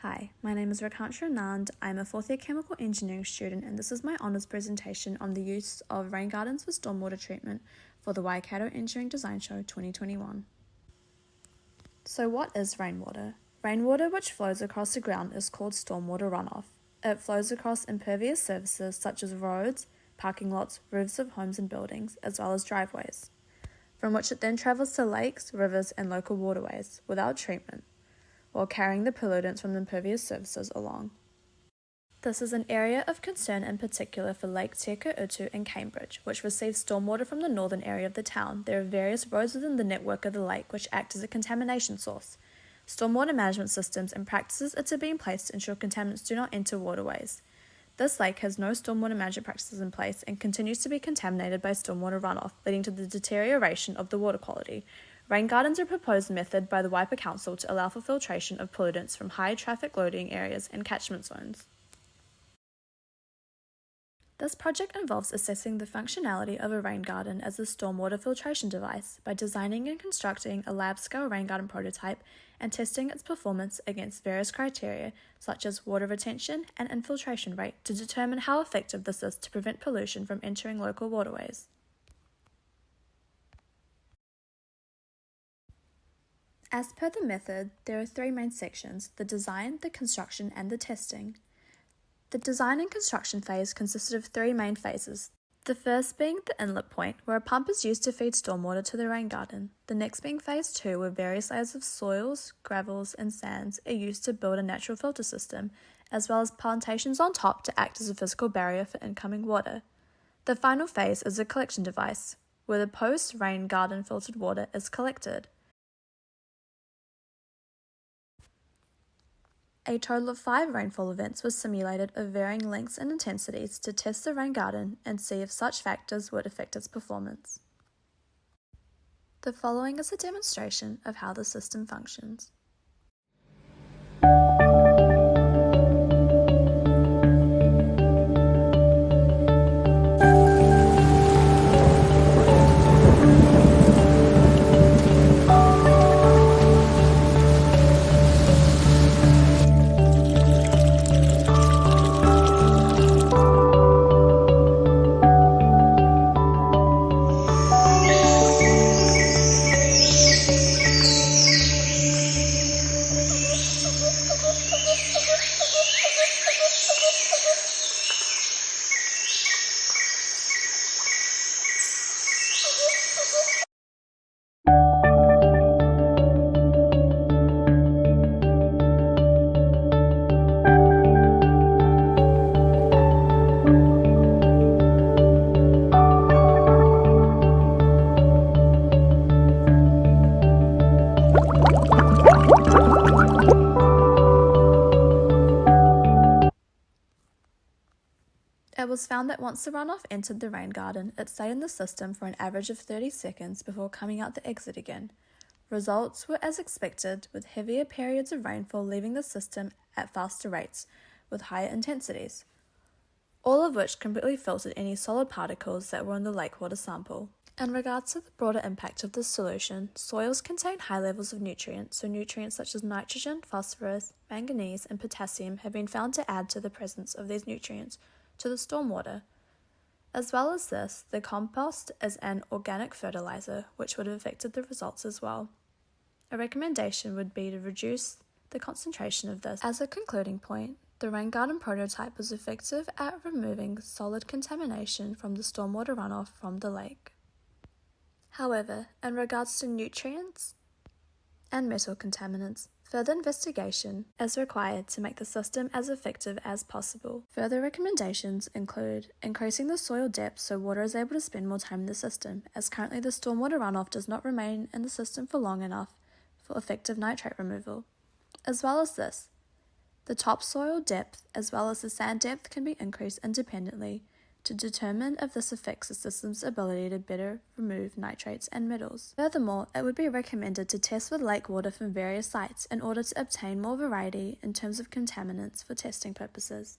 Hi, my name is Rikansha Anand. I'm a fourth year chemical engineering student, and this is my honours presentation on the use of rain gardens for stormwater treatment for the Waikato Engineering Design Show 2021. So what is rainwater? Rainwater which flows across the ground is called stormwater runoff. It flows across impervious surfaces such as roads, parking lots, roofs of homes and buildings, as well as driveways, from which it then travels to lakes, rivers and local waterways without treatment, while carrying the pollutants from the impervious surfaces along. This is an area of concern in particular for Lake Te Ko Utu in Cambridge, which receives stormwater from the northern area of the town. There are various roads within the network of the lake which act as a contamination source. Stormwater management systems and practices are to be in place to ensure contaminants do not enter waterways. This lake has no stormwater management practices in place and continues to be contaminated by stormwater runoff, leading to the deterioration of the water quality. Rain gardens are a proposed method by the Waikato Council to allow for filtration of pollutants from high traffic loading areas and catchment zones. This project involves assessing the functionality of a rain garden as a stormwater filtration device by designing and constructing a lab-scale rain garden prototype and testing its performance against various criteria such as water retention and infiltration rate to determine how effective this is to prevent pollution from entering local waterways. As per the method, there are three main sections: the design, the construction, and the testing. The design and construction phase consisted of three main phases. The first being the inlet point, where a pump is used to feed stormwater to the rain garden. The next being phase 2, where various layers of soils, gravels, and sands are used to build a natural filter system, as well as plantations on top to act as a physical barrier for incoming water. The final phase is a collection device, where the post-rain garden filtered water is collected. A total of 5 rainfall events were simulated of varying lengths and intensities to test the rain garden and see if such factors would affect its performance. The following is a demonstration of how the system functions. It was found that once the runoff entered the rain garden, it stayed in the system for an average of 30 seconds before coming out the exit again. Results were as expected, with heavier periods of rainfall leaving the system at faster rates, with higher intensities, all of which completely filtered any solid particles that were in the lake water sample. In regards to the broader impact of this solution, soils contain high levels of nutrients, so nutrients such as nitrogen, phosphorus, manganese, and potassium have been found to add to the presence of these nutrients to the stormwater. As well as this, the compost is an organic fertilizer, which would have affected the results as well. A recommendation would be to reduce the concentration of this. As a concluding point, the rain garden prototype was effective at removing solid contamination from the stormwater runoff from the lake. However, in regards to nutrients and metal contaminants, further investigation is required to make the system as effective as possible. Further recommendations include increasing the soil depth so water is able to spend more time in the system, as currently the stormwater runoff does not remain in the system for long enough for effective nitrate removal. As well as this, the topsoil depth as well as the sand depth can be increased independently to determine if this affects the system's ability to better remove nitrates and metals. Furthermore, it would be recommended to test with lake water from various sites in order to obtain more variety in terms of contaminants for testing purposes.